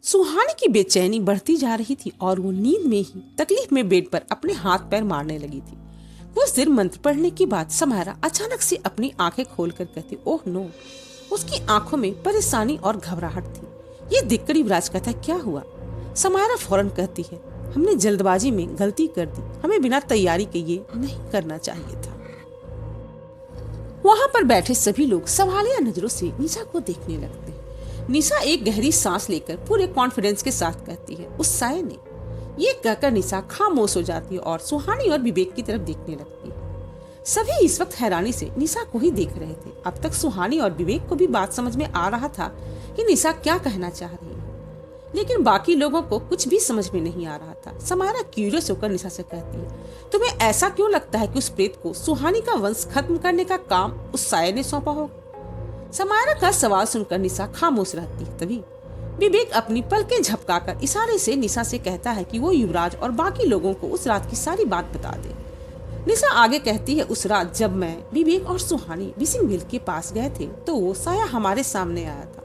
सुहानी की बेचैनी बढ़ती जा रही थी और वो नींद में ही तकलीफ में बेड पर अपने हाथ पैर मारने लगी थी। कुछ देर मंत्र पढ़ने के बाद समायरा अचानक से अपनी आंखें खोलकर कहती, ओह नो। उसकी आंखों में परेशानी और घबराहट थी। ये देखकर युवराज कहता, क्या हुआ? समायरा फौरन कहती है, हमने जल्दबाजी में गलती कर दी, हमें बिना तैयारी के ये नहीं करना चाहिए था। वहां पर बैठे सभी लोग सवालिया नजरों से निशा को देखने लगते हैं। निशा एक गहरी सांस लेकर पूरे कॉन्फिडेंस के साथ कहती है, उस साये ने। ये कहकर निशा खामोश हो जाती है और सुहानी और विवेक की तरफ देखने लगती है। सभी इस वक्त हैरानी से निशा को ही देख रहे थे। अब तक सुहानी और विवेक को भी बात समझ में आ रहा था कि निशा क्या कहना चाह रही है, लेकिन बाकी लोगों को कुछ भी समझ में नहीं आ रहा था। समायरा क्यूरियस होकर निशा से कहती है, तुम्हें ऐसा क्यों लगता है कि उस प्रेत को सुहानी का वंश खत्म करने का काम उस साये ने सौंपा होगा? समायरा का सवाल सुनकर निशा खामोश रहती है। तभी विवेक अपनी पलकें झपकाकर इशारे से निशा से कहता है कि वो युवराज और बाकी लोगों को उस रात की सारी बात बता दे। निशा आगे कहती है, उस रात जब मैं, विवेक और सुहानी विसिंग मिल के पास गए थे तो वो साया हमारे सामने आया था।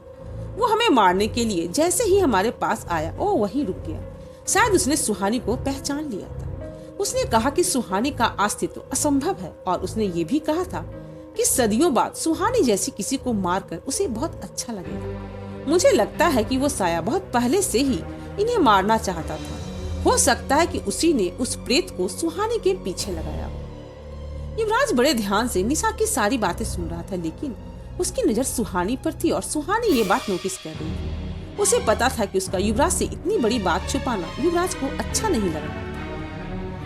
वो हमें मारने के लिए जैसे ही हमारे पास आया वो वहीं रुक गया। शायद उसने सुहानी को पहचान लिया था। उसने कहा कि सुहानी का अस्तित्व असंभव है और उसने ये भी कहा था कि सदियों बाद सुहानी जैसी किसी को मारकर उसे बहुत अच्छा लगेगा। मुझे लगता है कि वो साया बहुत पहले से ही इन्हें मारना चाहता था। हो सकता है कि उसी ने उस प्रेत को सुहानी के पीछे लगाया हो। युवराज बड़े ध्यान से निशा की सारी बातें सुन रहा था, लेकिन उसकी नजर सुहानी पर थी और सुहानी ये बात नोटिस कर रही थी। उसे पता था कि उसका युवराज से इतनी बड़ी बात छुपाना युवराज को अच्छा नहीं लग रहा था।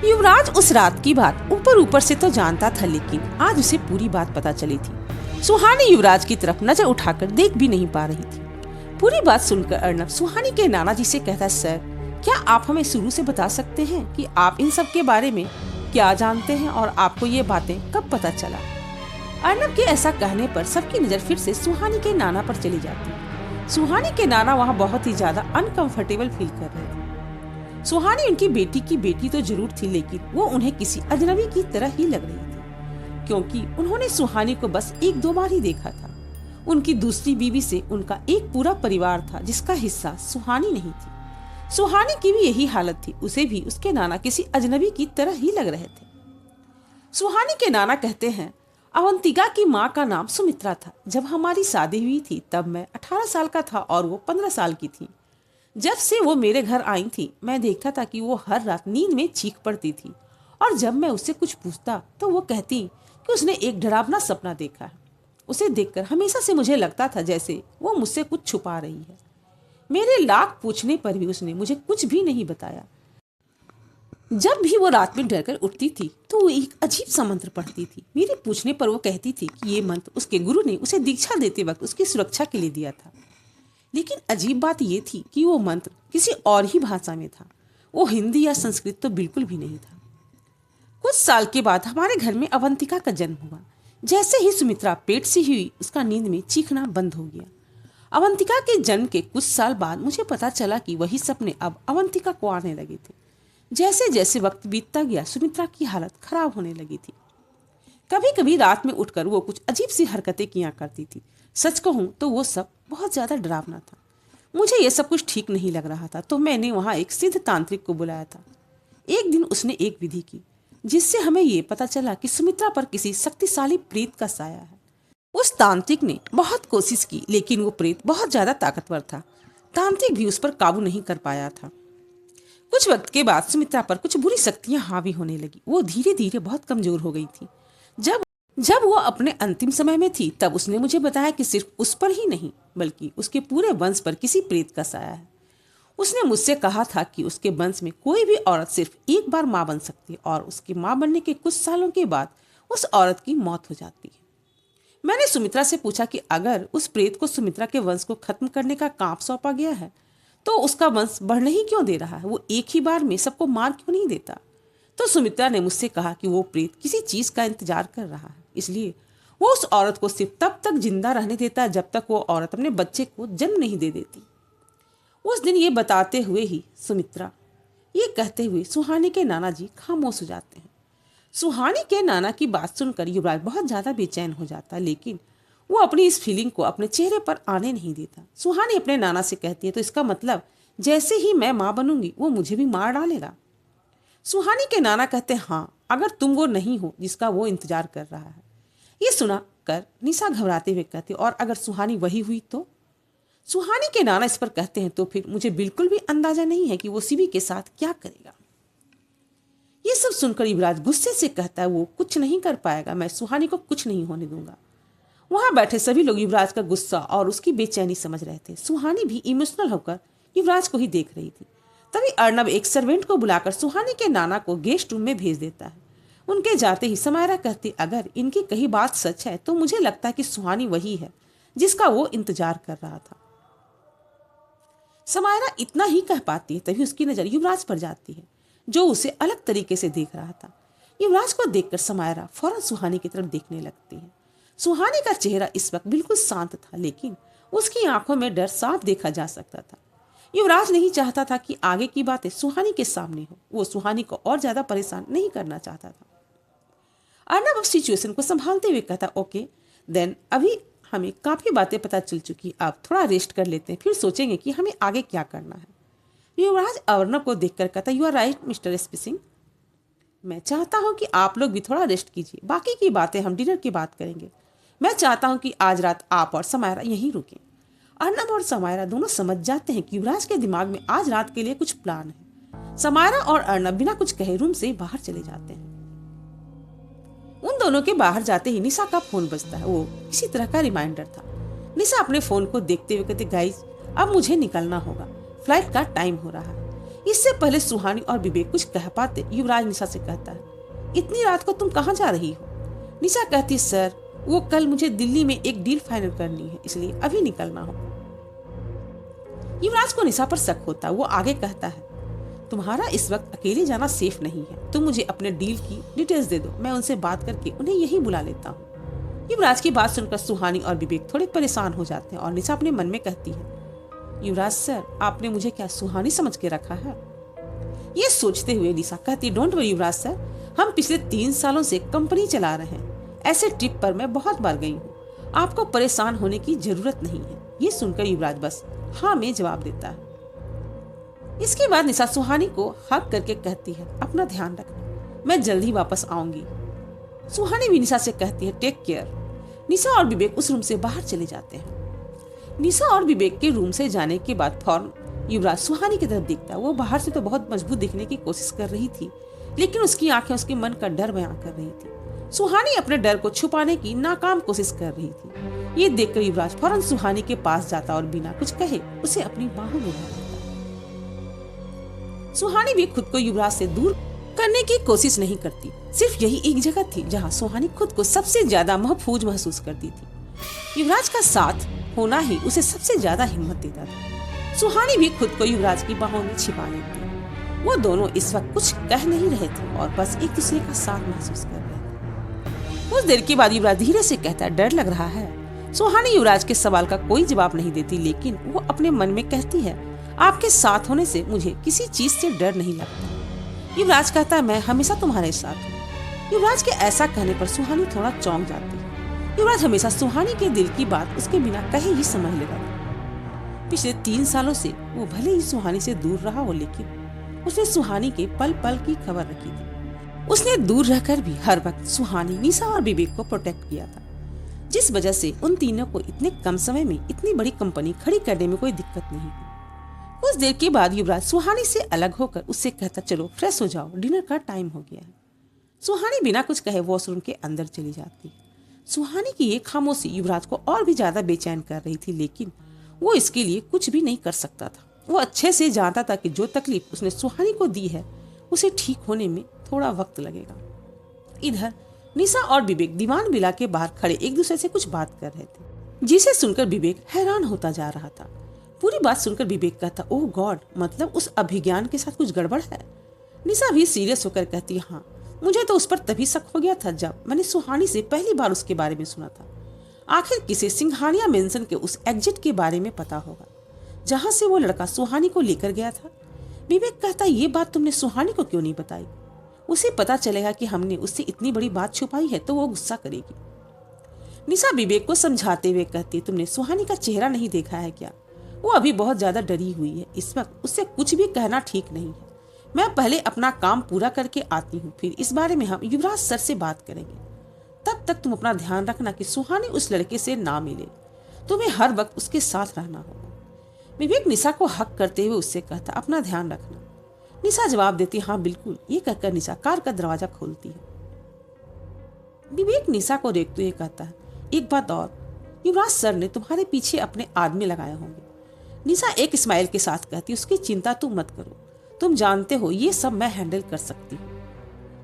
युवराज उस रात की बात ऊपर ऊपर से तो जानता था, लेकिन आज उसे पूरी बात पता चली थी। सुहानी युवराज की तरफ नजर उठाकर देख भी नहीं पा रही थी। पूरी बात सुनकर अर्नब सुहानी के नाना जी से कहता, सर क्या आप हमें शुरू से बता सकते हैं कि आप इन सब के बारे में क्या जानते हैं और आपको ये बातें कब पता चला? अर्नब के ऐसा कहने पर सबकी नजर फिर से सुहानी के नाना पर चली जाती। सुहानी के नाना वहाँ बहुत ही ज्यादा अनकंफर्टेबल फील कर रहे थे। सुहानी उनकी बेटी की बेटी तो जरूर थी, लेकिन वो उन्हें किसी अजनबी की तरह ही लग रही थी, क्योंकि उन्होंने सुहानी को बस एक दो बार ही देखा था। उनकी दूसरी बीवी से उनका एक पूरा परिवार था जिसका हिस्सा सुहानी नहीं थी। सुहानी की भी यही हालत थी, उसे भी उसके नाना किसी अजनबी की तरह ही लग रहे थे। सुहानी के नाना कहते हैं, अवंतिका की माँ का नाम सुमित्रा था। जब हमारी शादी हुई थी तब मैं 18 साल का था और वो 15 साल की थी। जब से वो मेरे घर आई थी मैं देखता था कि वो हर रात नींद में चीख पड़ती थी, और जब मैं उससे कुछ पूछता तो वो कहती कि उसने एक डरावना सपना देखा है। उसे देखकर हमेशा से मुझे लगता था जैसे वो मुझसे कुछ छुपा रही है। मेरे लाख पूछने पर भी उसने मुझे कुछ भी नहीं बताया। जब भी वो रात में डरकर उठती थी तो वो एक अजीब सा मंत्र पढ़ती थी। मेरे पूछने पर वो कहती थी कि ये मंत्र उसके गुरु ने उसे दीक्षा देते वक्त उसकी सुरक्षा के लिए दिया था। लेकिन अजीब बात ये थी कि वो मंत्र किसी और ही भाषा में था। वो हिंदी या संस्कृत तो बिल्कुल भी नहीं था। कुछ साल के बाद हमारे घर में अवंतिका का जन्म हुआ। जैसे ही सुमित्रा पेट से हुई उसका नींद में चीखना बंद हो गया। अवंतिका के जन्म के कुछ साल बाद मुझे पता चला कि वही सपने अब अवंतिका को आने लगे थे। जैसे जैसे वक्त बीतता गया सुमित्रा की हालत खराब होने लगी थी। कभी कभी रात में उठकर वो कुछ अजीब सी हरकतें किया करती थी। सच कहूँ तो वो सब बहुत ज्यादा डरावना था। मुझे ये सब कुछ ठीक नहीं लग रहा था, तो मैंने वहाँ एक सिद्ध तांत्रिक को बुलाया था। एक दिन उसने एक विधि की जिससे हमें ये पता चला कि सुमित्रा पर किसी शक्तिशाली प्रेत का साया है। उस तांत्रिक ने बहुत कोशिश की, लेकिन वो प्रेत बहुत ज्यादा ताकतवर था। तांत्रिक भी उस पर काबू नहीं कर पाया था। कुछ वक्त के बाद सुमित्रा पर कुछ बुरी शक्तियां हावी होने लगी। वो धीरे धीरे बहुत कमजोर हो गई थी। जब वो अपने अंतिम समय में थी तब उसने मुझे बताया कि सिर्फ उस पर ही नहीं बल्कि उसके पूरे वंश पर किसी प्रेत का साया है। उसने मुझसे कहा था कि उसके वंश में कोई भी औरत सिर्फ एक बार माँ बन सकती है और उसकी माँ बनने के कुछ सालों के बाद उस औरत की मौत हो जाती है। मैंने सुमित्रा से पूछा कि अगर उस प्रेत को सुमित्रा के वंश को खत्म करने का काम सौंपा गया है तो उसका वंश बढ़ने ही क्यों दे रहा है? वो एक ही बार में सबको मार क्यों नहीं देता? तो सुमित्रा ने मुझसे कहा कि वो प्रेत किसी चीज का इंतजार कर रहा है, इसलिए वो उस औरत को सिर्फ तब तक जिंदा रहने देता है जब तक वो औरत अपने बच्चे को जन्म नहीं दे देती। उस दिन ये बताते हुए ही सुमित्रा ये कहते हुए सुहानी के नाना जी खामोश हो जाते हैं। सुहानी के नाना की बात सुनकर युवराज बहुत ज्यादा बेचैन हो जाता है, लेकिन वो अपनी इस फीलिंग को अपने चेहरे पर आने नहीं देता। सुहानी अपने नाना से कहती है, तो इसका मतलब जैसे ही मैं माँ बनूंगी वो मुझे भी मार डालेगा। सुहानी के नाना कहते, हाँ, अगर तुम वो नहीं हो जिसका वो इंतजार कर रहा है। ये सुना कर निशा घबराते हुए कहती, और अगर सुहानी वही हुई तो? सुहानी के नाना इस पर कहते हैं, तो फिर मुझे बिल्कुल भी अंदाजा नहीं है कि वो शिवी के साथ क्या करेगा। ये सब सुनकर युवराज गुस्से से कहता है, वो कुछ नहीं कर पाएगा, मैं सुहानी को कुछ नहीं होने दूंगा। वहां बैठे सभी लोग युवराज का गुस्सा और उसकी बेचैनी समझ रहे थे। सुहानी भी इमोशनल होकर युवराज को ही देख रही थी। तभी अर्नब एक सर्वेंट को बुलाकर सुहानी के नाना को गेस्ट रूम में भेज देता है। उनके जाते ही समायरा कहती, अगर इनकी कही बात सच है तो मुझे लगता है कि सुहानी वही है जिसका वो इंतजार कर रहा था। समायरा इतना ही कह पाती है, तभी उसकी नजर युवराज पर जाती है जो उसे अलग तरीके से देख रहा था। युवराज को देखकर समायरा फौरन सुहानी की तरफ देखने लगती है। सुहानी का चेहरा इस वक्त बिल्कुल शांत था, लेकिन उसकी आंखों में डर साफ देखा जा सकता था। युवराज नहीं चाहता था कि आगे की बातें सुहानी के सामने हो। वो सुहानी को और ज्यादा परेशान नहीं करना चाहता था। अर्नब अब सिचुएशन को संभालते हुए कहता, ओके देन, अभी हमें काफी बातें पता चल चुकी, अब थोड़ा रेस्ट कर लेते हैं, फिर सोचेंगे कि हमें आगे क्या करना है। युवराज अर्नब को देखकर कहता, you are right mister SP Singh, मैं चाहता हूं कि आप लोग भी थोड़ा रेस्ट कीजिए, बाकी की बातें हम डिनर की बात करेंगे। मैं चाहता हूं कि आज रात आप और समायरा यहीं रुकें। अर्नब और समायरा दोनों समझ जाते हैं कि युवराज के दिमाग में आज रात के लिए कुछ प्लान है। समायरा और अर्नब बिना कुछ कहे रूम से बाहर चले जाते हैं। उन दोनों के बाहर जाते ही निशा का फोन बजता है। वो किसी तरह का रिमाइंडर था। निशा अपने फोन को देखते हुए कहते, गाइस अब मुझे निकलना होगा, फ्लाइट का टाइम हो रहा है। इससे पहले सुहानी और विवेक कुछ कह पाते, युवराज निशा से कहता है, इतनी रात को तुम कहाँ जा रही हो? निशा कहती, सर वो कल मुझे दिल्ली में एक डील फाइनल करनी है, इसलिए अभी निकलना होगा। युवराज को निशा पर शक होता है। वो आगे कहता है, तुम्हारा इस वक्त अकेले जाना सेफ नहीं है, तुम मुझे अपने डील की डिटेल्स दे दो, मैं उनसे बात करके उन्हें यहीं बुला लेता हूँ। युवराज की बात सुनकर सुहानी और विवेक थोड़े परेशान हो जाते हैं और निशा अपने मन में कहती है, युवराज सर आपने मुझे क्या सुहानी समझ के रखा है? ये सोचते हुए निशा कहती, डोंट वरी युवराज सर, हम पिछले 3 सालों से कंपनी चला रहे हैं, ऐसे ट्रिप पर मैं बहुत बार गई हूँ, आपको परेशान होने की जरूरत नहीं है। ये सुनकर युवराज बस हाँ में जवाब देता है। इसके बाद निशा सुहानी को हक करके कहती है, अपना ध्यान रखना, मैं जल्दी वापस आऊंगी। सुहानी भी निशा से कहती है, टेक केयर। निशा और विवेक उस रूम से बाहर चले जाते हैं। निशा और विवेक के रूम से जाने के बाद फौरन युवराज सुहानी की तरफ देखता है। वो बाहर से तो बहुत मजबूत दिखने की कोशिश कर रही थी, लेकिन उसकी आंखें उसके मन का डर बयां कर रही थी। सुहानी अपने डर को छुपाने की नाकाम कोशिश कर रही थी। ये देखकर युवराज फौरन सुहानी के पास जाता और बिना कुछ कहे उसे अपनी बाहों में भर लेता। सुहानी भी खुद को युवराज से दूर करने की कोशिश नहीं करती। सिर्फ यही एक जगह थी जहाँ सुहानी खुद को सबसे ज्यादा महफूज महसूस करती थी। युवराज का साथ होना ही उसे सबसे ज्यादा हिम्मत देता था। सुहानी भी खुद को युवराज की बाहों में छिपा लेती। वो दोनों इस वक्त कुछ कह नहीं रहे थे और बस एक दूसरे का साथ महसूस कर रहे थे। कुछ देर के बाद युवराज धीरे से कहता, डर लग रहा है। सुहानी युवराज के सवाल का कोई जवाब नहीं देती, लेकिन वो अपने मन में कहती है, आपके साथ होने से मुझे किसी चीज से डर नहीं लगता। युवराज कहता है, मैं हमेशा तुम्हारे साथ हूँ। युवराज के ऐसा कहने पर सुहानी थोड़ा चौंक जाती है। युवराज हमेशा सुहानी के दिल की बात उसके बिना कहे ही समझ लेता था। पिछले 3 सालों से वो भले ही सुहानी से दूर रहा हो, लेकिन उसने सुहानी के पल पल की खबर रखी थी। उसने दूर रहकर भी हर वक्त सुहानी, निशा और विवेक को प्रोटेक्ट किया था, जिस वजह से उन तीनों को इतने कम समय में इतनी बड़ी कंपनी खड़ी करने में कोई दिक्कत नहीं थी। कुछ देर के बाद युवराज सुहानी से अलग होकर उससे कहता, चलो फ्रेश हो जाओ, डिनर का टाइम हो गया है। सुहानी बिना कुछ कहे वॉशरूम के अंदर चली जाती। सुहानी की ये खामोशी युवराज को और भी ज्यादा बेचैन कर रही थी, लेकिन वो इसके लिए कुछ भी नहीं कर सकता था। वो अच्छे से जानता था कि जो तकलीफ उसने सुहानी को दी है उसे ठीक होने में थोड़ा वक्त लगेगा। इधर निशा और विवेक दीवान बिला के बाहर खड़े एक दूसरे से कुछ बात कर रहे थे, जिसे सुनकर विवेक हैरान होता जा रहा था। पूरी बात सुनकर विवेक कहता, ओह गॉड, मतलब उस अभिज्ञान के साथ कुछ गड़बड़ है। निशा भी सीरियस होकर कहती, हाँ, मुझे तो उस पर तभी शक हो गया था जब मैंने सुहानी से पहली बार उसके बारे में सुना था। आखिर किसे सिंघानिया मेंशन के उस एग्जिट के बारे में पता होगा जहां से वो लड़का सुहानी को लेकर गया था। विवेक कहता, ये बात तुमने सुहानी को क्यों नहीं बताई? उसे पता चलेगा कि हमने उससे इतनी बड़ी बात छुपाई है तो वो गुस्सा करेगी। निशा विवेक को समझाते हुए कहती, तुमने सुहानी का चेहरा नहीं देखा है क्या? वो अभी बहुत ज्यादा डरी हुई है। इस वक्त उससे कुछ भी कहना ठीक नहीं है। मैं पहले अपना काम पूरा करके आती हूँ, फिर इस बारे में हम युवराज सर से बात करेंगे। तब तक तुम अपना ध्यान रखना कि सुहानी उस लड़के से ना मिले। तुम्हें हर वक्त उसके साथ रहना होगा। विवेक निशा को हक करते हुए उससे कहता, अपना ध्यान रखना। निशा जवाब देती, हाँ बिल्कुल। ये कहकर निशा कार का दरवाजा खोलती है। विवेक निशा को देखते हुए कहता है, एक बात और, युवराज सर ने तुम्हारे पीछे अपने आदमी लगाए होंगे। निशा एक स्माइल के साथ कहती, उसकी चिंता तुम मत करो, तुम जानते हो ये सब मैं हैंडल कर सकती हूँ।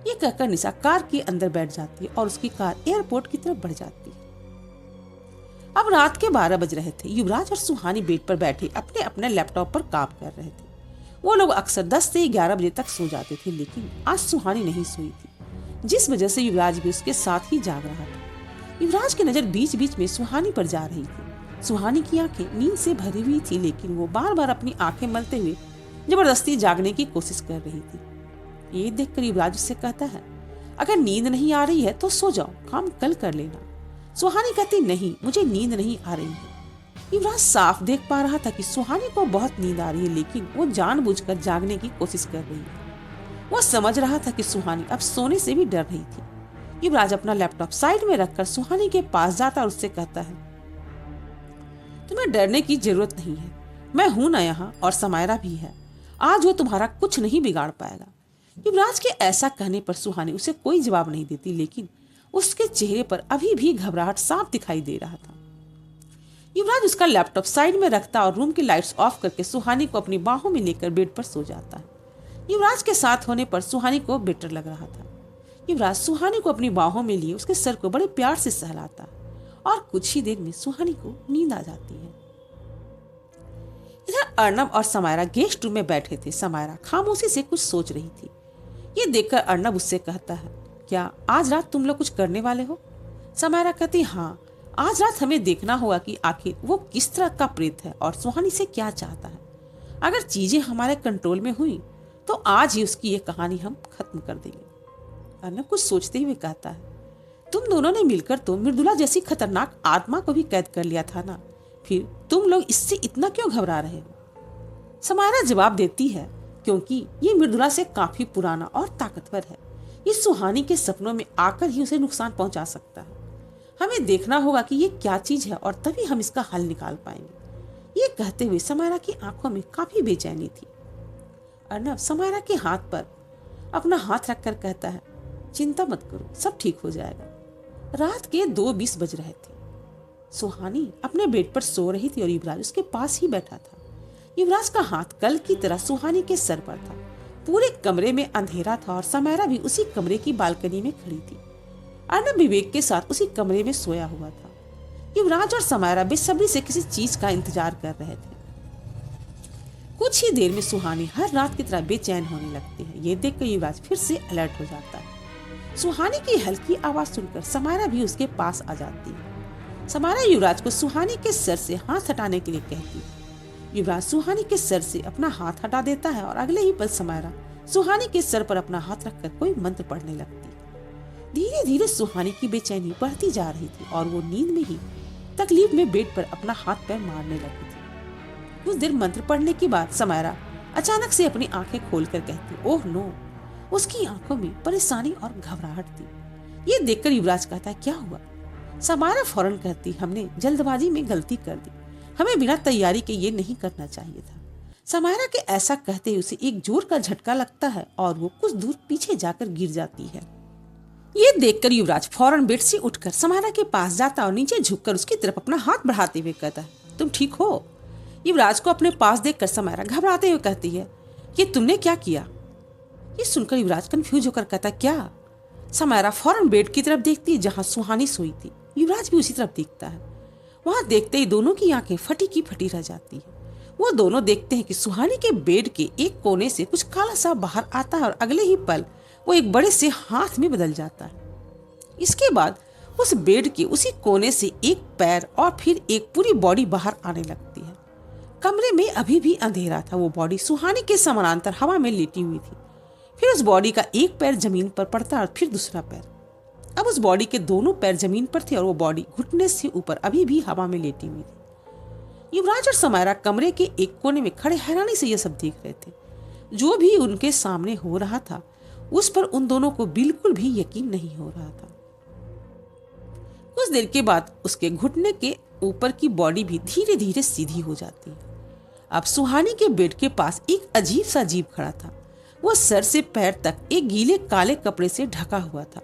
ये कहकर निशा कार के अंदर बैठ जाती है और उसकी कार एयरपोर्ट की तरफ बढ़ जाती है। अब रात के 12 बज रहे थे। युवराज और सुहानी बेड पर बैठे अपने अपने लैपटॉप पर काम कर रहे थे। वो लोग अक्सर 10 से 11 बजे तक सो जाते थे, लेकिन आज सुहानी नहीं सोई थी, जिस वजह से युवराज भी उसके साथ ही जाग रहा था। युवराज की नजर बीच बीच में सुहानी पर जा रही थी। सुहानी की आंखें नींद से भरी हुई थी, लेकिन वो बार बार अपनी आंखें मलते हुए जबरदस्ती जागने की कोशिश कर रही थी। ये देखकर युवराज उससे कहता है, अगर नींद नहीं आ रही है तो सो जाओ, काम कल कर लेना। सुहानी कहती, नहीं, मुझे नींद नहीं आ रही है। युवराज साफ देख पा रहा था कि सुहानी को बहुत नींद आ रही है, लेकिन वो जानबूझकर जागने की कोशिश कर रही है। वो समझ रहा था कि सुहानी अब सोने से भी डर रही थी। युवराज अपना लैपटॉप साइड में रखकर सुहानी के पास जाता और उससे कहता है, तुम्हें डरने की जरूरत नहीं है, मैं हूं ना यहाँ, और समायरा भी है। आज वो तुम्हारा कुछ नहीं बिगाड़ पाएगा। युवराज के ऐसा कहने पर सुहानी उसे कोई जवाब नहीं देती, लेकिन उसके चेहरे पर अभी भी घबराहट साफ दिखाई दे रहा था। युवराज उसका लैपटॉप साइड में रखता और रूम की लाइट्स ऑफ करके सुहानी को अपनी बाहों में लेकर बेड पर सो जाता है। युवराज के साथ होने पर सुहानी को बेटर लग रहा था। युवराज सुहानी को अपनी बाहों में लिए उसके सर को बड़े प्यार से सहलाता और कुछ ही देर में सुहानी को नींद आ जाती है। इधर अर्नब और समायरा गेस्ट रूम में बैठे थे। समायरा खामोशी से कुछ सोच रही थी। ये देखकर अर्नब उससे कहता है, क्या आज रात तुम लोग कुछ करने वाले हो? समायरा कहती, हाँ, आज रात हमें देखना होगा कि आखिर वो किस तरह का प्रेत है और सुहानी से क्या चाहता है। अगर चीजें हमारे कंट्रोल में हुई तो आज ही उसकी ये कहानी हम खत्म कर देंगे। अर्नब कुछ सोचते हुए कहता है, तुम दोनों ने मिलकर तो मृदुला जैसी खतरनाक आत्मा को भी कैद कर लिया था ना, फिर तुम लोग इससे इतना क्यों घबरा रहे हो? समायरा जवाब देती है, क्योंकि ये मृदुला से काफी पुराना और ताकतवर है। ये सुहानी के सपनों में आकर ही उसे नुकसान पहुंचा सकता है। हमें देखना होगा कि ये क्या चीज है और तभी हम इसका हल निकाल पाएंगे। ये कहते हुए समायरा की आंखों में काफी बेचैनी थी। अर्नब समायरा के हाथ पर अपना हाथ रखकर कहता है, चिंता मत करो, सब ठीक हो जाएगा। रात के 2:20 बज रहे थे। सुहानी अपने बेड पर सो रही थी और युवराज उसके पास ही बैठा था। युवराज का हाथ कल की तरह सुहानी के सर पर था। पूरे कमरे में अंधेरा था और समायरा भी उसी कमरे की बालकनी में खड़ी थी। अर्नब विवेक के साथ उसी कमरे में सोया हुआ था। युवराज और समायरा बेसब्री से किसी चीज का इंतजार कर रहे थे। कुछ ही देर में सुहानी हर रात की तरह बेचैन होने लगती है। ये देखकर युवराज फिर से अलर्ट हो जाता है। सुहानी की हल्की आवाज सुनकर समायरा भी उसके पास आ जाती है। समायरा युवराज को सुहानी के सर से हाथ हटाने के लिए कहती है। युवराज सुहानी के सर से अपना हाथ हटा देता है और अगले ही पल समायरा सुहानी के सर पर अपना हाथ रखकर कोई मंत्र पढ़ने लगती है। धीरे धीरे सुहानी की बेचैनी बढ़ती जा रही थी और वो नींद में ही तकलीफ में बेड पर अपना हाथ पैर मारने लगी थी। कुछ देर मंत्र पढ़ने के बाद समायरा अचानक से अपनी आंखें खोलकर कहती, ओह नो। उसकी आंखों में परेशानी और घबराहट थी। ये देखकर युवराज कहता, क्या हुआ? समायरा फौरन कहती, हमने जल्दबाजी में गलती कर दी, हमें बिना तैयारी के ये नहीं करना चाहिए था। समायरा के ऐसा कहते ही उसे एक जोर का झटका लगता है और वो कुछ दूर पीछे जाकर गिर जाती है। ये देखकर युवराज फौरन बेड से उठकर समायरा के पास जाता और नीचे झुककर उसकी तरफ अपना हाथ बढ़ाते हुए कहता है, तुम ठीक हो? युवराज को अपने पास देखकर समायरा घबराते हुए कहती है, कि तुमने क्या किया? ये सुनकर युवराज कंफ्यूज होकर कहता, क्या? समायरा फौरन बेड की तरफ देखती है जहाँ सुहानी सोई थी। युवराज भी उसी तरफ देखता है। वहां देखते ही दोनों की आंखें फटी की फटी रह जाती है। वो दोनों देखते हैं कि सुहानी के बेड के एक कोने से कुछ काला सा बाहर आता है और अगले ही पल वो एक बड़े से हाथ में बदल जाता है। इसके बाद उस बेड के उसी कोने से एक पैर और फिर एक पूरी बॉडी बाहर आने लगती है। कमरे में अभी भी अंधेरा था। वो बॉडी सुहानी के समानांतर हवा में लेटी हुई थी। फिर उस बॉडी का एक पैर जमीन पर पड़ता और फिर दूसरा पैर। अब उस बॉडी के दोनों पैर जमीन पर थे और वो बॉडी घुटने से ऊपर अभी भी हवा में लेटी हुई थी। युवराज और समायरा कमरे के एक कोने में खड़े हैरानी से यह सब देख रहे थे। जो भी उनके सामने हो रहा था उस पर उन दोनों को बिल्कुल भी यकीन नहीं हो रहा था। कुछ देर के बाद उसके घुटने के ऊपर की बॉडी भी धीरे धीरे सीधी हो जाती है। अब सुहानी के बेड के पास एक अजीब सा जीव खड़ा था। वह सर से पैर तक एक गीले काले कपड़े से ढका हुआ था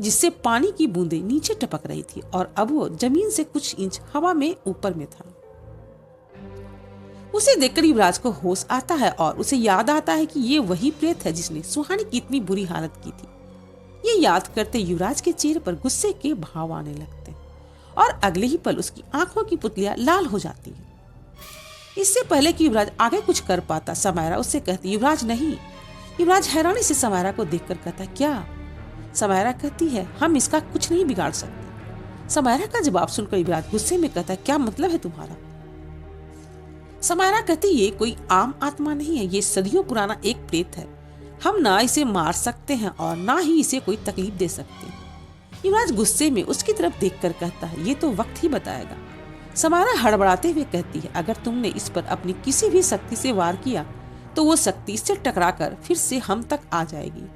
जिससे पानी की बूंदें नीचे टपक रही थी और अब वो जमीन से कुछ इंच हवा में ऊपर में था। उसे देखकर युवराज को होश आता है और उसे याद आता है कि ये वही प्रेत है जिसने सुहानी की इतनी बुरी हालत की थी। ये याद करते युवराज के चेहरे पर गुस्से के भाव आने लगते हैं और अगले ही पल उसकी आंखों की पुतलियां लाल हो जाती है। इससे पहले कि युवराज आगे कुछ कर पाता समायरा उससे कहती युवराज नहीं। युवराज हैरानी से समायरा को देखकर कहता क्या? समायरा कहती है हम इसका कुछ नहीं बिगाड़ सकते। समायरा का जवाब सुनकर युवराज गुस्से में कहता क्या मतलब है तुम्हारा? समायरा कहती ये कोई आम आत्मा नहीं है, ये सदियों पुराना एक प्रेत है। हम ना इसे मार सकते हैं और ना ही इसे कोई तकलीफ दे सकते। युवराज गुस्से में उसकी तरफ देखकर कहता है ये तो वक्त ही बताएगा। समायरा हड़बड़ाते हुए कहती है अगर तुमने इस पर अपनी किसी भी शक्ति से वार किया तो वो शक्ति इससे टकराकर फिर से हम तक आ जाएगी।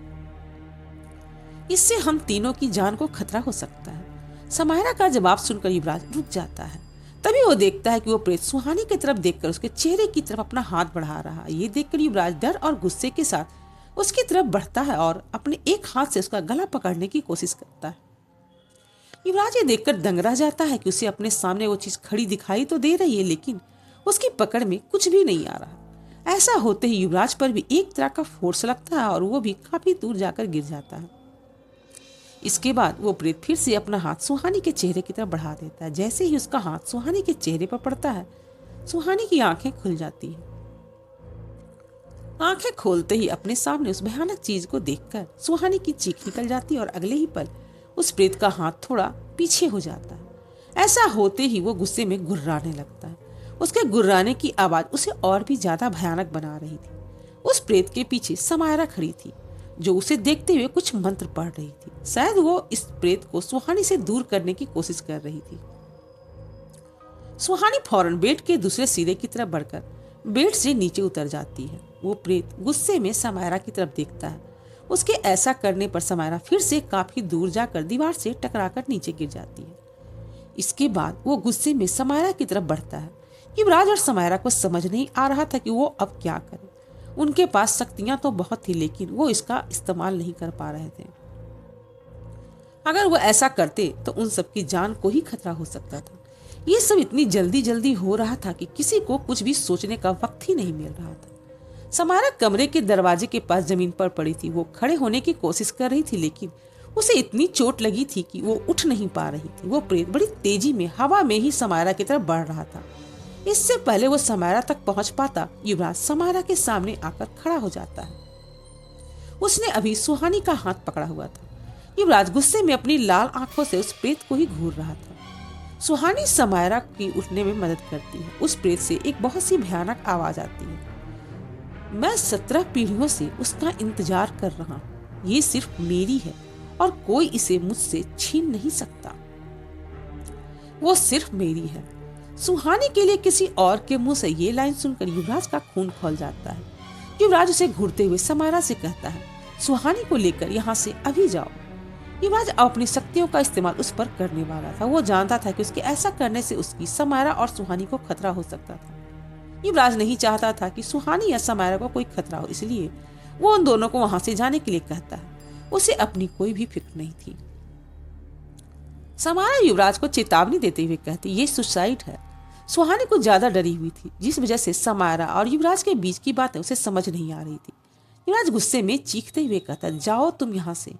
इससे हम तीनों की जान को खतरा हो सकता है। समायरा का जवाब सुनकर युवराज रुक जाता है। तभी वो देखता है कि वो प्रेत सुहानी की तरफ देखकर उसके चेहरे की तरफ अपना हाथ बढ़ा रहा है। ये देखकर युवराज डर और गुस्से के साथ उसकी तरफ बढ़ता है और अपने एक हाथ से उसका गला पकड़ने की कोशिश करता है। युवराज ये देखकर दंग रह जाता है कि उसे अपने सामने वो चीज खड़ी दिखाई तो दे रही है लेकिन उसकी पकड़ में कुछ भी नहीं आ रहा। ऐसा होते ही युवराज पर भी एक तरह का फोर्स लगता है और वो भी काफी दूर जाकर गिर जाता है। इसके बाद वो प्रेत फिर से अपना हाथ सुहानी के चेहरे की तरफ बढ़ा देता है। जैसे ही उसका हाथ सुहानी के चेहरे पर पड़ता है सुहानी की आंखें खुल जाती है। आंखें खोलते ही अपने सामने उस भयानक चीज को देखकर सुहानी की चीख निकल जाती है और अगले ही पल उस प्रेत का हाथ थोड़ा पीछे हो जाता है। ऐसा होते ही वो गुस्से में गुर्राने लगता है। उसके गुर्राने की आवाज उसे और भी ज्यादा भयानक बना रही थी। उस प्रेत के पीछे समायरा खड़ी थी जो उसे देखते हुए कुछ मंत्र पढ़ रही थी। शायद वो इस प्रेत को सुहानी से दूर करने की कोशिश कर रही थी। सुहानी फौरन बेड के दूसरे सिरे की तरफ बढ़कर बेड से नीचे उतर जाती है। वो प्रेत गुस्से में समायरा की तरफ देखता है। उसके ऐसा करने पर समायरा फिर से काफी दूर जाकर दीवार से टकराकर नीचे गिर जाती है। इसके बाद वो गुस्से में समायरा की तरफ बढ़ता है। युवराज और समायरा को समझ नहीं आ रहा था कि वो अब क्या करे। उनके पास शक्तियां तो बहुत थी लेकिन वो इसका इस्तेमाल नहीं कर पा रहे थे। अगर वो ऐसा करते तो उन सबकी जान को ही खतरा हो सकता था। ये सब इतनी जल्दी जल्दी हो रहा था कि किसी को कुछ भी सोचने का वक्त ही नहीं मिल रहा था। समायरा कमरे के दरवाजे के पास जमीन पर पड़ी थी। वो खड़े होने की कोशिश कर रही थी लेकिन उसे इतनी चोट लगी थी कि वो उठ नहीं पा रही थी। वो प्रेत बड़ी तेजी में हवा में ही समायरा की तरफ बढ़ रहा था। इससे पहले वो समायरा तक पहुंच पाता युवराज समायरा के सामने आकर खड़ा हो जाता है। उसने अभी सुहानी का हाथ पकड़ा हुआ था। युवराज गुस्से में अपनी लाल आंखों से उस प्रेत को ही घूर रहा था। सुहानी समायरा की उठने में मदद करती है। उस प्रेत से एक बहुत सी भयानक आवाज आती है। मैं 17 पीढ़ियों से उसका इंतजार कर रहा हूँ। ये सिर्फ मेरी है और कोई इसे मुझसे छीन नहीं सकता। वो सिर्फ मेरी है। सुहानी के लिए किसी और के मुंह से ये लाइन सुनकर युवराज का खून खौल जाता है। युवराज उसे घूरते हुए समायरा से कहता है सुहानी को लेकर यहाँ से अभी जाओ। युवराज अपनी शक्तियों का इस्तेमाल उस पर करने वाला था। वो जानता था कि उसके ऐसा करने से उसकी समायरा और सुहानी को खतरा हो सकता था। युवराज नहीं चाहता था कि सुहानी या समायरा को कोई खतरा हो, इसलिए वो उन दोनों को वहां से जाने के लिए कहता है। उसे अपनी कोई भी फिक्र नहीं थी। समायरा युवराज को चेतावनी देते हुए कहती ये सुसाइड है। सुहानी कुछ ज्यादा डरी हुई थी जिस वजह से समायरा और युवराज के बीच की बातें उसे समझ नहीं आ रही थी। युवराज गुस्से में चीखते हुए कहता जाओ तुम यहाँ से।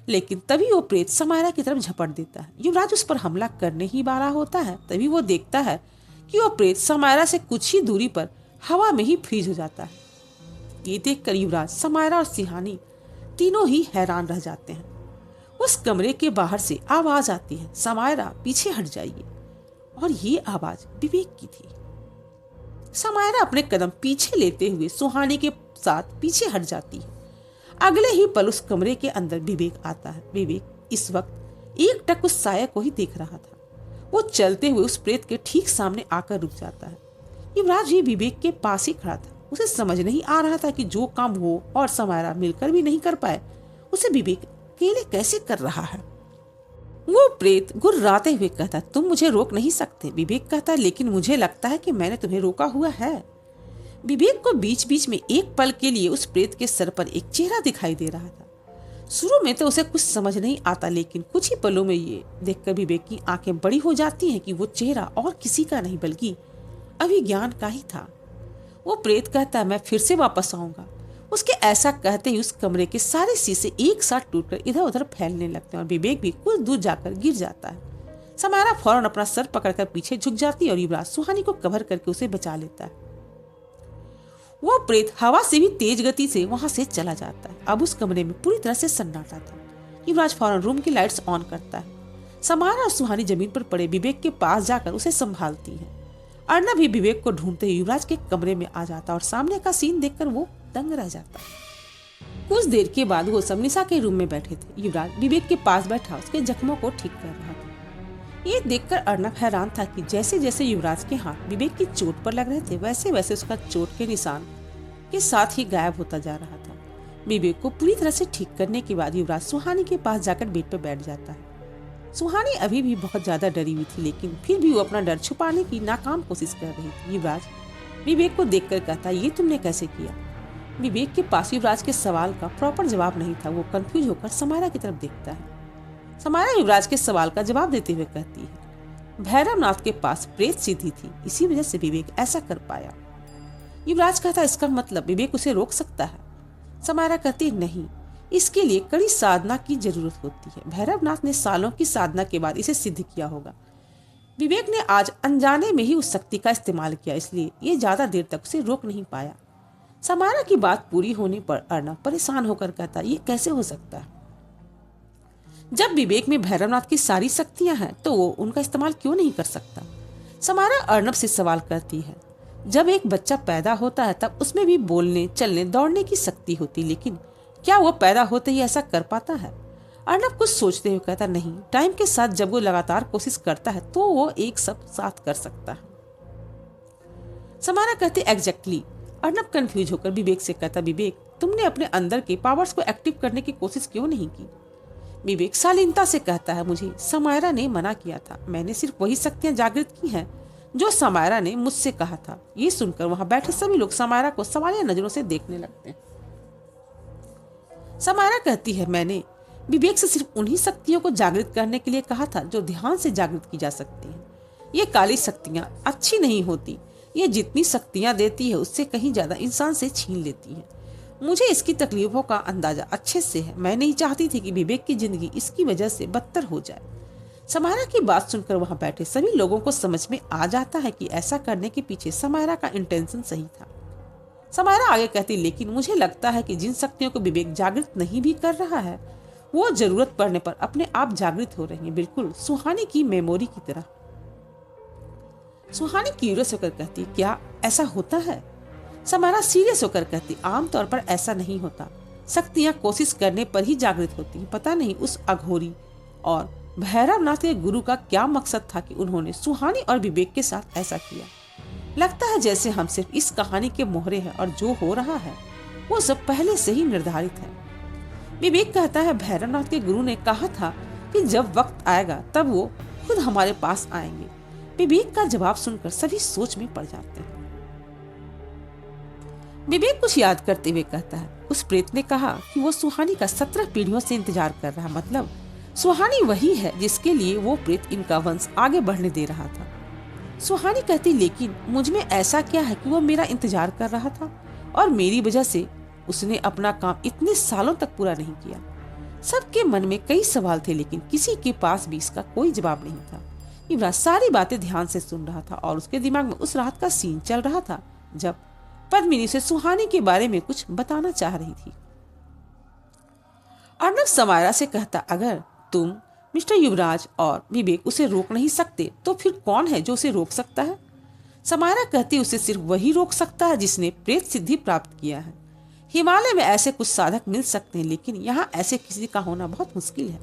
लेकिन तभी वो प्रेत समायरा की तरफ झपट देता है। युवराज उस पर हमला करने ही वाला होता है। तभी वो देखता है कि वो प्रेत समायरा से कुछ ही दूरी पर हवा में ही फ्रीज हो जाता है। ये देखकर युवराज, समायरा और सुहानी तीनों ही हैरान रह जाते हैं। उस कमरे के बाहर से आवाज आती है समायरा पीछे हट जाइए। और ये आवाज विवेक की थी। समायरा अपने कदम पीछे लेते हुए सुहानी के साथ पीछे हट जाती है। अगले ही पल उस कमरे के अंदर विवेक आता है। विवेक इस वक्त एकटक उस साया को ही देख रहा था। वो चलते हुए उस प्रेत के ठीक सामने आकर रुक जाता है। युवराज भी विवेक के पास ही खड़ा था। उसे समझ नहीं आ रहा था कि जो काम वो और समायरा मिलकर भी नहीं कर पाए, उसे विवेक अकेले कैसे कर रहा है। वो प्रेत गुर्राते हुए कहता, तुम मुझे रोक नहीं सकते। विवेक कहता, लेकिन मुझे लगता है कि मैंने तुम्हें रोका हुआ है। विवेक को बीच बीच में एक पल के लिए उस प्रेत के सर पर एक चेहरा दिखाई दे रहा था। शुरू में तो उसे कुछ समझ नहीं आता, लेकिन कुछ ही पलों में ये देखकर विवेक की आंखें बड़ी हो जाती हैं कि वो चेहरा और किसी का नहीं बल्कि अभिज्ञान का ही था। वो प्रेत कहता है, मैं फिर से वापस आऊंगा। उसके ऐसा कहते ही उस कमरे के सारे शीशे एक साथ टूटकर इधर उधर फैलने लगते हैं और विवेक भी कुछ दूर जाकर गिर जाता है। समायरा फौरन अपना सर पकड़कर पीछे झुक जाती है और युवराज सुहानी को कवर करके उसे बचा लेता है। वो प्रेत हवा से भी तेज गति से वहां से चला जाता है। अब उस कमरे में पूरी तरह से सन्नाटा था। युवराज फौरन रूम की लाइट्स ऑन करता है। समायरा और सुहानी जमीन पर पड़े विवेक के पास जाकर उसे संभालती है। अर्णव भी विवेक को ढूंढते हुए युवराज के कमरे में आ जाता और सामने का सीन देखकर वो दंग रह जाता। कुछ देर के बाद वो सब निशा के रूम में बैठे थे। युवराज विवेक के पास बैठा उसके जख्मों को ठीक कर रहा था। ये देखकर अर्णव हैरान था कि जैसे जैसे युवराज के हाथ विवेक की चोट पर लग रहे थे, वैसे वैसे उसका चोट के निशान के साथ ही गायब होता जा रहा था। विवेक को पूरी तरह से ठीक करने के बाद युवराज सुहानी के पास जाकर बेड पर बैठ जाता है। सुहानी अभी भी बहुत ज्यादा डरी हुई थी, लेकिन फिर भी वो अपना डर छुपाने की नाकाम कोशिश कर रही थी। युवराज विवेक को देखकर कहता, ये तुमने कैसे किया? विवेक के पास युवराज के सवाल का प्रॉपर जवाब नहीं था। वो कंफ्यूज होकर समायरा की तरफ देखता है। समायरा युवराज के सवाल का जवाब देते हुए कहती है, भैरवनाथ के पास प्रेत सिद्धि थी, इसी वजह से विवेक ऐसा कर पाया। युवराज कहता, इसका मतलब विवेक उसे रोक सकता है? समायरा कहती, नहीं, इसके लिए कड़ी साधना की जरूरत होती है। भैरवनाथ ने सालों की साधना के बाद इसे सिद्ध किया होगा। विवेक ने आज अनजाने में ही उस शक्ति का इस्तेमाल किया, इसलिए ये ज्यादा देर तक उसे रोक नहीं पाया। समायरा की बात पूरी होने पर अर्णव परेशान होकर कहता, ये कैसे हो सकता है? जब विवेक में भैरवनाथ की सारी शक्तियां हैं, तो वो उनका इस्तेमाल क्यों नहीं कर सकता? समायरा अर्णव से सवाल करती है, जब एक बच्चा पैदा होता है तब उसमें भी बोलने, चलने, दौड़ने की शक्ति होती, लेकिन क्या वो पैदा होते ही ऐसा कर पाता है? अर्णव कुछ सोचते हुए कहता, नहीं, टाइम के साथ जब वो लगातार कोशिश करता है तो वो एक सब साथ कर सकता है। समायरा कहते, एग्जैक्टली। अर्णव कंफ्यूज होकर विवेक से कहता, विवेक, तुमने अपने अंदर के पावर्स को एक्टिव करने की कोशिश क्यों नहीं की? विवेक शालीनता से कहता है, मुझे समायरा ने मना किया था। मैंने सिर्फ वही शक्तियां जागृत की हैं जो समायरा ने मुझसे कहा था। ये सुनकर वहां बैठे सभी लोग समायरा को सवालिया नजरों से देखने लगते हैं। समायरा कहती है, मैंने विवेक से सिर्फ उन्हीं शक्तियों को जागृत करने के लिए कहा था जो ध्यान से जागृत की जा सकती हैं। ये काली शक्तियां अच्छी नहीं होती। ये जितनी शक्तियां देती है उससे कहीं ज्यादा इंसान से छीन लेती है। मुझे इसकी तकलीफों का अंदाजा अच्छे से है। मैं नहीं चाहती थी कि विवेक की जिंदगी इसकी वजह से बदतर हो जाए। समायरा की बात सुनकर वहां बैठे सभी लोगों को समझ में आ जाता है कि ऐसा करने के पीछे समायरा का इंटेंशन सही था। समायरा आगे कहती, लेकिन मुझे लगता है कि जिन शक्तियों को विवेक जागृत नहीं भी कर रहा है, वो जरूरत पड़ने पर अपने आप जागृत हो रही हैं, बिल्कुल सुहानी की मेमोरी की तरह। सुहानी क्यूरियस होकर कहती, क्या ऐसा होता है? समायरा सीरियस होकर कहती, आमतौर पर ऐसा नहीं होता। शक्तियां कोशिश करने पर ही जागृत होती हैं। पता नहीं उस अघोरी और भैरवनाथ के गुरु का क्या मकसद था कि उन्होंने सुहानी और विवेक के साथ ऐसा किया। लगता है जैसे हम सिर्फ इस कहानी के मोहरे हैं और जो हो रहा है वो सब पहले से ही निर्धारित है। विवेक कहता है, भैरवनाथ के गुरु ने कहा था कि जब वक्त आएगा तब वो खुद हमारे पास आएंगे। विवेक का जवाब सुनकर सभी सोच में पड़ जाते हैं। विवेक कुछ याद करते हुए कहता है, उस प्रेत ने कहा कि वो सुहानी का 17 पीढ़ियों से इंतजार कर रहा, मतलब सुहानी वही है जिसके लिए वो प्रेत इनका वंश आगे बढ़ने दे रहा था। सुहानी कहती, लेकिन मुझ में ऐसा क्या है कि वो मेरा इंतजार कर रहा था और मेरी वजह से उसने अपना काम इतने सालों तक पूरा नहीं किया। सबके मन में कई सवाल थे, लेकिन किसी के पास भी इसका कोई जवाब नहीं था। युवराज सारी बातें ध्यान से सुन रहा था और उसके दिमाग में उस रात का सीन चल रहा था जब पद्मिनी से सुहानी के बारे में कुछ बताना चाह रही थी। अर्णव समायरा से कहता, अगर तुम मिस्टर युवराज और विवेक उसे रोक नहीं सकते तो फिर कौन है जो उसे रोक सकता है? समायरा कहती, उसे सिर्फ वही रोक सकता है जिसने प्रेत सिद्धि प्राप्त किया है। हिमालय में ऐसे कुछ साधक मिल सकते हैं, लेकिन यहाँ ऐसे किसी का होना बहुत मुश्किल है।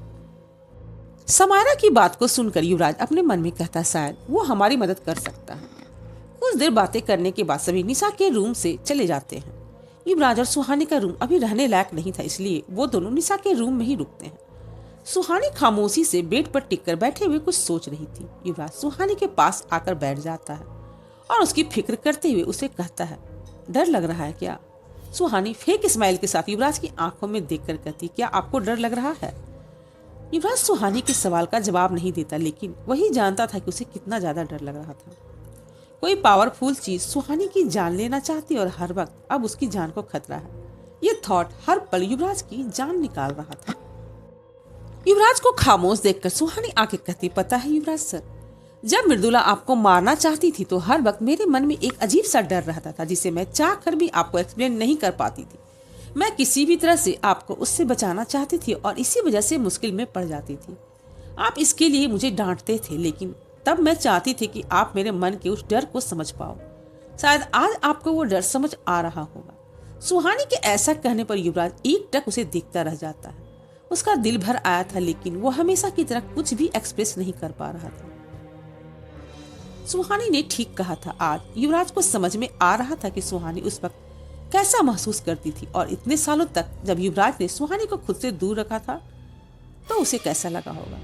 समायरा की बात को सुनकर युवराज अपने मन में कहता, शायद वो हमारी मदद कर सकता है। कुछ देर बातें करने के बाद सभी निशा के रूम से चले जाते हैं। युवराज और सुहानी का रूम अभी रहने लायक नहीं था, इसलिए वो दोनों निशा के रूम में ही रुकते हैं। सुहानी खामोशी से बेड पर टिककर बैठे हुए कुछ सोच रही थी। युवराज सुहानी के पास आकर बैठ जाता है और उसकी फिक्र करते हुए उसे कहता है, डर लग रहा है क्या? सुहानी फेक स्माइल के साथ युवराज की आंखों में देखकर कहती, क्या आपको डर लग रहा है? युवराज सुहानी के सवाल का जवाब नहीं देता, लेकिन वही जानता था कि उसे कितना ज्यादा डर लग रहा था। कोई पावरफुल चीज सुहानी की जान लेना चाहती और हर वक्त अब उसकी जान को खतरा है। ये थॉट हर पल युवराज की जान निकाल रहा था। युवराज को खामोश देखकर सुहानी आके कहती, पता है युवराज सर, जब मृदुला आपको मारना चाहती थी तो हर वक्त मेरे मन में एक अजीब सा डर रहता था, जिसे मैं चाह कर भी आपको एक्सप्लेन नहीं कर पाती थी। मैं किसी भी तरह से आपको उससे बचाना चाहती थी और इसी वजह से मुश्किल में पड़ जाती थी। आप इसके लिए मुझे डांटते थे, लेकिन तब मैं चाहती थी कि आप मेरे मन के उस डर को समझ पाओ। शायद आज आपको वो डर समझ आ रहा होगा। सुहानी के ऐसा कहने पर युवराज एकटक उसे देखता रह जाता है। उसका दिल भर आया था, लेकिन वो हमेशा की तरह कुछ भी एक्सप्रेस नहीं कर पा रहा था। सुहानी ने ठीक कहा था। आज युवराज को समझ में आ रहा था कि सुहानी उस वक्त कैसा महसूस करती थी, और इतने सालों तक जब युवराज ने सुहानी को खुद से दूर रखा था तो उसे कैसा लगा होगा।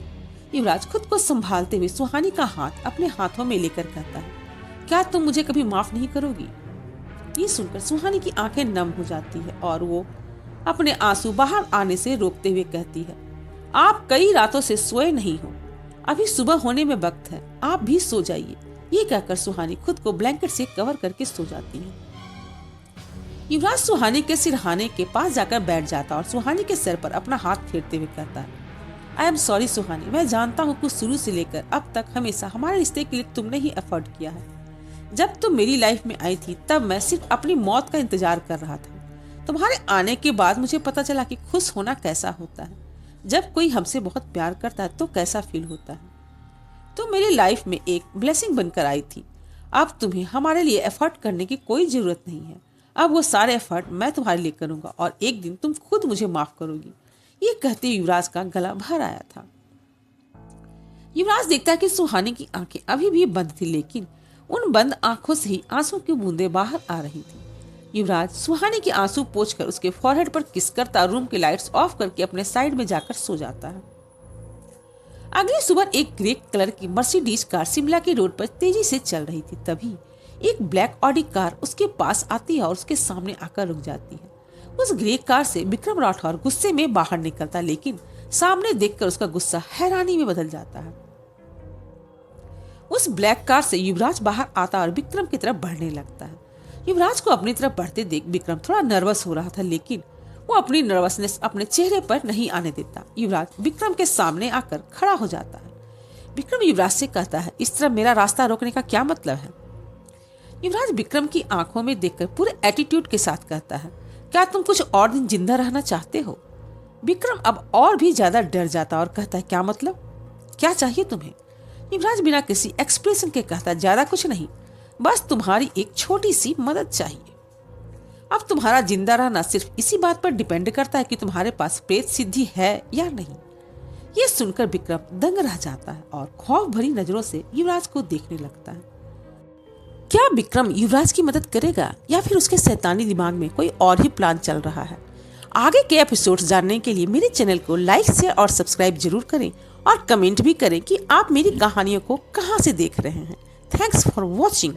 युवराज खुद को संभालते हुए सुहानी का हाथ अपने हाथों में लेकर कहता है, क्या तुम मुझे कभी माफ नहीं करोगी? ये सुनकर सुहानी की आंखें नम हो जाती है और वो अपने आंसू बाहर आने से रोकते हुए कहती है, आप कई रातों से सोए नहीं हो, अभी सुबह होने में वक्त है, आप भी सो जाइए। ये कहकर सुहानी खुद को ब्लैंकेट से कवर करके सो जाती है। युवराज सुहानी के सिरहाने के पास जाकर बैठ जाता और सुहानी के सिर पर अपना हाथ फेरते हुए कहता है, आई एम सॉरी सुहानी, मैं जानता हूँ कि शुरू से लेकर अब तक हमेशा हमारे रिश्ते के लिए तुमने ही एफर्ट किया है। जब तुम मेरी लाइफ में आई थी तब मैं सिर्फ अपनी मौत का इंतजार कर रहा था। तुम्हारे आने के बाद मुझे पता चला कि खुश होना कैसा होता है। जब कोई हमसे बहुत प्यार करता है तो कैसा फील होता है। तुम मेरी लाइफ में एक ब्लेसिंग बनकर आई थी। अब तुम्हें हमारे लिए एफर्ट करने की कोई जरूरत नहीं है। अब वो सारे एफर्ट मैं तुम्हारे लिए करूंगा और एक दिन तुम खुद मुझे माफ करोगी। ये कहते युवराज का गला भर आया था। युवराज देखता है कि सुहानी की आंखें अभी भी बंद थी, लेकिन उन बंद आंखों से ही आंसू की बूंदें बाहर आ रही थी। युवराज सुहानी के आंसू पोंछकर उसके फॉरहेड पर किस करता रूम की लाइट्स ऑफ करके अपने साइड में जाकर सो जाता है। अगली सुबह एक ग्रे कलर की मर्सिडीज कार शिमला की रोड पर तेजी से चल रही थी। तभी एक ब्लैक ऑडी कार उसके पास आती है और उसके सामने आकर रुक जाती है। उस ग्रे कार से विक्रम राठौर गुस्से में बाहर निकलता, लेकिन सामने देखकर उसका गुस्सा हैरानी में बदल जाता है। उस ब्लैक कार से युवराज बाहर आता और विक्रम की तरफ बढ़ने लगता है। युवराज को अपनी तरफ बढ़ते देख विक्रम थोड़ा नर्वस हो रहा था, लेकिन वो अपनी नर्वसनेस अपने चेहरे पर नहीं आने देता। युवराज विक्रम के सामने आकर खड़ा हो जाता है। विक्रम युवराज से कहता है, इस तरह मेरा रास्ता रोकने का क्या मतलब है? युवराज विक्रम की आंखों में देखकर पूरे एटीट्यूड के साथ कहता है, क्या तुम कुछ और दिन जिंदा रहना चाहते हो? विक्रम अब और भी ज्यादा डर जाता और कहता है, क्या मतलब, क्या चाहिए तुम्हें? युवराज बिना किसी एक्सप्रेशन के कहता, ज्यादा कुछ नहीं, बस तुम्हारी एक छोटी सी मदद चाहिए। अब तुम्हारा जिंदा रहना सिर्फ इसी बात पर डिपेंड करता है कि तुम्हारे पास प्रेत सिद्धि है या नहीं। ये सुनकर विक्रम दंग रह जाता है और खौफ भरी नजरों से युवराज को देखने लगता है। क्या विक्रम युवराज की मदद करेगा या फिर उसके शैतानी दिमाग में कोई और ही प्लान चल रहा है? आगे के एपिसोड्स जानने के लिए मेरे चैनल को लाइक, शेयर और सब्सक्राइब जरूर करें और कमेंट भी करें कि आप मेरी कहानियों को कहां से देख रहे हैं। Thanks for watching.